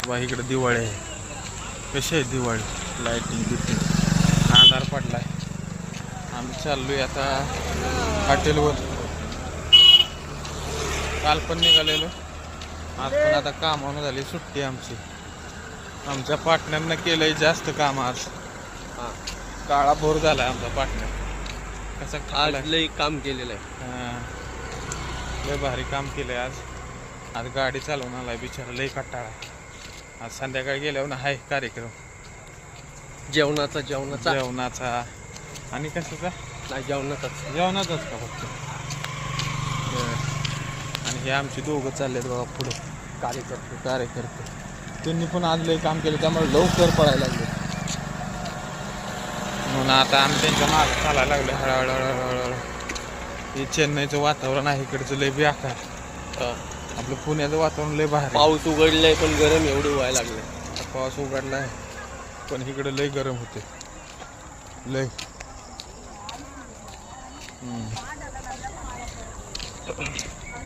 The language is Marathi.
बा इकडे दिवाळी आहे. कशी आहे दिवाळी? लाईटिंग बिटिंग. अंधार पडलाय. आम्ही चाललोय आता हॉटेलवर. काल पण निघालेलो, आज पण आता कामावून झाली सुट्टी आमची. आमच्या पार्टनरनं केलंय जास्त काम आज. काळा भोर झालाय आमचा पार्टनर. कसं आज लई काम केलेलं आहे. लय भारी काम केलंय आज. आज गाडी चालवून आलाय बिचारा, लय कटाळा. आज संध्याकाळी गेल्यावर ना हाय कार्यक्रम जेवणाचा आणि कशाचा? नाही जेवणाचाच का फक्त. आणि हे आमचे दोघं चाललेत बाबा पुढे कार्यकर्ते. त्यांनी पण आज लय काम केलं, त्यामुळे लवकर पळायला लागले. म्हणून आता आम्ही त्यांच्या मागे चालायला लागले हळूहळू. हे चेन्नईचं वातावरण आहे इकडचं लय बेकार. आपलं पुण्याचं वातावरण लय भारी. पाऊस उघडलाय पण गरम एवढं व्हायला लागलं. पाऊस उघडला आहे पण इकडे लय गरम होते लय.